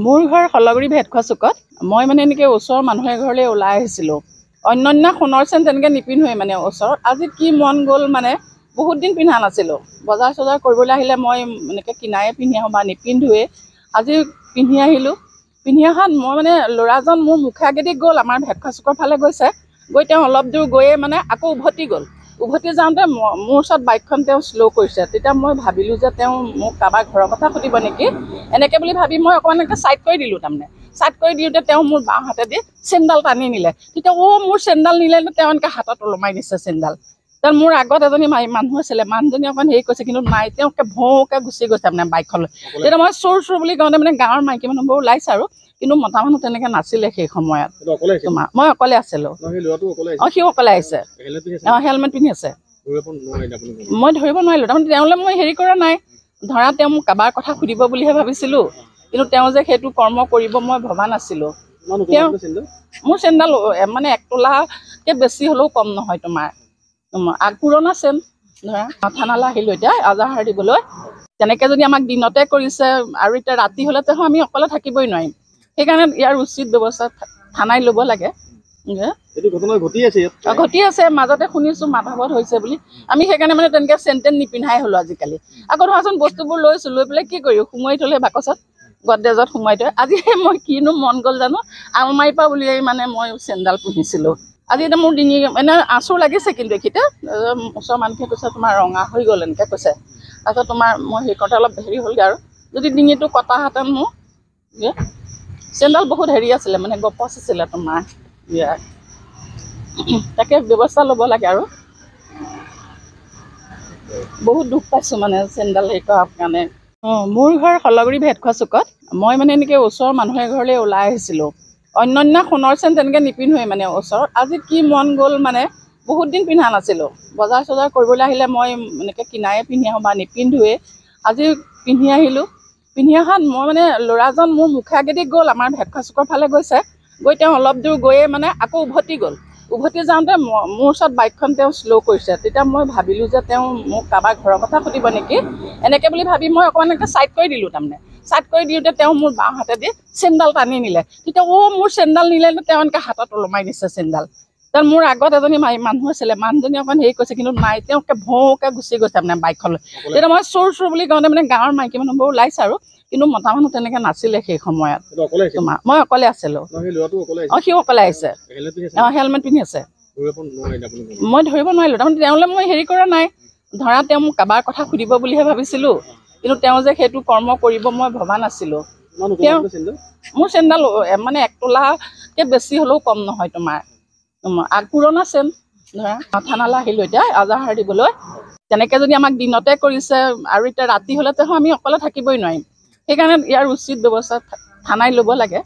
মোৰ ঘৰ শলগুৰি ভেটখোৱা চুকত। মই মানে এনেকৈ ওচৰৰ মানুহ এঘৰলৈ ওলাই আহিছিলোঁ। অন্যান্য সোণৰ চেন তেনেকৈ নিপিন্ধোৱে মানে ওচৰত। আজি কি মন গ'ল মানে বহুত দিন পিন্ধা নাছিলোঁ। বজাৰ চজাৰ কৰিবলৈ আহিলে মই এনেকৈ কিনায়ে পিন্ধি আহোঁ বা নিপিন্ধোৱে। আজি পিন্ধি আহিলোঁ। পিন্ধি অহাত মই মানে ল'ৰাজন মোৰ মুখে আগেদি গ'ল, আমাৰ ভেটখোৱা চুকৰ ফালে গৈছে। গৈ তেওঁ অলপ দূৰ গৈয়ে মানে আকৌ উভতি গ'ল। উভতি যাওঁতে মোৰ ওচৰত বাইকখন তেওঁ শ্ল' কৰিছে। তেতিয়া মই ভাবিলোঁ যে তেওঁ মোক কাৰোবাৰ ঘৰৰ কথা সুধিব নেকি, এনেকৈ বুলি ভাবি মই অকণমান এনেকৈ ছাইড কৰি দিলোঁ। তাৰমানে ছাইড কৰি দিওঁতে তেওঁ মোৰ বাওঁ হাতেদি চেইনডাল টানি নিলে। তেতিয়া মোৰ চেইনডাল নিলে, তেওঁ এনেকৈ হাতত ওলমাই দিছে চেইনডাল। তাৰ মোৰ আগত এজনী মানুহ আছিলে, মানুহজনী অকণ হেৰি কৰিছে, কিন্তু নাই, তেওঁকে ভৌকে গুচি গৈছে মানে বাইকখনলৈ। তেতিয়া মই চোৰ চোৰ বুলি কওঁতে মানে গাঁৱৰ মাইকী মানুহবোৰ ওলাইছে আৰু, কিন্তু মতা মানুহ তেনেকৈ নাছিলে সেই সময়ত। তোমাৰ মই অকলে আছিলোঁ। অঁ, সিও অকলে আহিছে। অঁ, হেলমেট পিন্ধি আছে। মই ধৰিব নোৱাৰিলোঁ। তাৰমানে তেওঁলৈ মই হেৰি কৰা নাই, ধৰা তেওঁ মোক কাৰোবাৰ কথা সুধিব বুলিহে ভাবিছিলোঁ, কিন্তু তেওঁ যে সেইটো কৰ্ম কৰিব মই ভবা নাছিলোঁ। তেওঁ মোৰ চেইনডাল মানে 1 তোলাতকৈ বেছি হ'লেও কম নহয়। তোমাৰ পুৰণা চেইন। ধৰা থানালৈ আহিলোঁ এতিয়া এজাহাৰ দিবলৈ। তেনেকৈ যদি আমাক দিনতে কৰিছে আৰু এতিয়া ৰাতি হ'লে তেওঁ আমি অকলে থাকিবই নোৱাৰিম। সেইকাৰণে ইয়াৰ উচিত ব্যৱস্থা থানাই ল'ব লাগে। ঘটি আছে, মাজতে শুনিছোঁ মাধৱত হৈছে বুলি। আমি সেইকাৰণে মানে তেনেকৈ চেইন টেন নিপিন্ধাই হ'লোঁ আজিকালি। আকৌ ধৰাচোন বস্তুবোৰ লৈছোঁ, লৈ পেলাই কি কৰিম, সোমোৱাই থ'লে বাকচত, গডৰেজত সোমোৱাই থৈ। আজি মই কিনো মন গ'ল জানো, আলমাৰীৰ পৰা উলিয়াই মানে মই চেইনডাল পিন্ধিছিলোঁ। আজি এতিয়া মোৰ ডিঙি এনে আঁচোৰ লাগিছে, কিন্তু এইখিনিতে ওচৰৰ মানুহখিনি কৈছে তোমাৰ ৰঙা হৈ গ'ল এনেকৈ কৈছে। তাৰপিছত তোমাৰ মই সেই কৰোঁতে অলপ হেৰি হ'লগৈ আৰু, যদি ডিঙিটো কটাহেঁতেন মোৰ চেইনডাল বহুত হেৰি আছিলে, মানে গপচ আছিলে তোমাৰ ইয়াৰ। তাকে ব্যৱস্থা ল'ব লাগে আৰু। বহুত দুখ পাইছোঁ মানে চেইনডাল হেৰি কৰাৰ কাৰণে। অঁ, মোৰ ঘৰ শলগুৰি ভেটখোৱা চুকত। মই মানে এনেকৈ ওচৰৰ মানুহ এঘৰলৈ ওলাই আহিছিলোঁ। অন্যান্য সোণৰ চেন তেনেকৈ নিপিন্ধোৱে মানে ওচৰত। আজি কি মন গ'ল মানে বহুত দিন পিন্ধা নাছিলোঁ। বজাৰ চজাৰ কৰিবলৈ আহিলে মই এনেকৈ কিনায়ে পিন্ধি আহোঁ বা নিপিন্ধোৱে। আজি পিন্ধি আহিলোঁ। পিন্ধি অহাত মই মানে ল'ৰাজন মোৰ মুখে আগেদি গ'ল, আমাৰ ভেটখোৱা চুকৰ ফালে গৈছে। গৈ তেওঁ অলপ দূৰ গৈয়ে মানে আকৌ উভতি গ'ল। উভতি যাওঁতে মোৰ ওচৰত বাইকখন তেওঁ শ্ল' কৰিছে। তেতিয়া মই ভাবিলোঁ যে তেওঁ মোক কাৰোবাৰ ঘৰৰ কথা সুধিব নেকি, এনেকৈ বুলি ভাবি মই অকণমান এনেকৈ ছাইড কৰি দিলোঁ। তাৰমানে ছাইড কৰি দিওঁতে তেওঁ মোৰ বাওঁ হাতেদি চেইনডাল টানি নিলে। তেতিয়া মোৰ চেইনডাল নিলে, তেওঁ এনেকৈ হাতত ওলমাই দিছে চেইনডাল। তাৰ মোৰ আগত এজনী মানুহ আছিলে, মানুহজনী অকণ হেৰি কৰিছে, কিন্তু নাই, তেওঁকে ভৌকে গুচি গৈছে মানে বাইকখনলৈ। তেতিয়া মই চোৰ চোৰ বুলি কওঁতে মানে গাঁৱৰ মাইকী মানুহবোৰ ওলাইছে আৰু, কিন্তু মতা মানুহ তেনেকৈ নাছিলে সেই সময়ত। তোমাৰ মই অকলে আছিলোঁ। অঁ, সিও অকলে আহিছে। অঁ, হেলমেট পিন্ধি আছে। মই ধৰিব নোৱাৰিলোঁ। তাৰমানে তেওঁলৈ মই হেৰি কৰা নাই, ধৰা তেওঁ মোক কাৰোবাৰ কথা সুধিব বুলিহে ভাবিছিলোঁ, কিন্তু তেওঁ যে সেইটো কৰ্ম কৰিব মই ভবা নাছিলোঁ। তেওঁ মোৰ চেইনডাল মানে 1 তোলাতকৈ বেছি হ'লেও কম নহয়। তোমাৰ পুৰণা চেইন। ধৰা থানালৈ আহিলোঁ এতিয়া এজাহাৰ দিবলৈ। তেনেকৈ যদি আমাক দিনতে কৰিছে আৰু এতিয়া ৰাতি হ'লে তেওঁ আমি অকলে থাকিবই নোৱাৰিম। সেইকাৰণে ইয়াৰ উচিত ব্যৱস্থা থানাই ল'ব লাগে।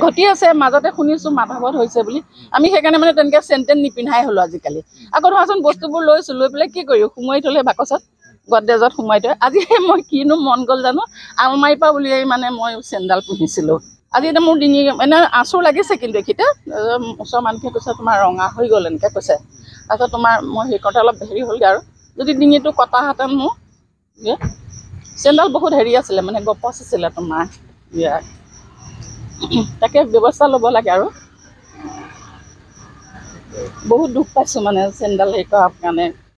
ঘটি আছে, মাজতে শুনিছোঁ মাধৱত হৈছে বুলি। আমি সেইকাৰণে মানে তেনেকৈ চেইন টেন নিপিন্ধাই হ'লোঁ আজিকালি। আকৌ ধৰাচোন বস্তুবোৰ লৈছোঁ, লৈ পেলাই কি কৰিম, সোমোৱাই থ'লে বাকচত, গডৰেজত সোমোৱাই থৈ। আজি মই কিনো মন গ'ল জানো, আলমাৰীৰ পৰা উলিয়াই মানে মই চেইনডাল পিন্ধিছিলোঁ। আজি এতিয়া মোৰ ডিঙি এনে আঁচোৰ লাগিছে, কিন্তু এইখিনিতে ওচৰৰ মানুহখিনি কৈছে তোমাৰ ৰঙা হৈ গ'ল এনেকৈ কৈছে। তাৰপিছত তোমাৰ মই সেই কৰোঁতে অলপ হেৰি হ'লগৈ আৰু, যদি ডিঙিটো কটাহেঁতেন মোৰ চেইনডাল বহুত হেৰি আছিলে, মানে গপচ আছিলে তোমাৰ ইয়াৰ। তাকে ব্যৱস্থা ল'ব লাগে আৰু। বহুত দুখ পাইছোঁ মানে চেইনডাল হেৰি কৰাৰ কাৰণে।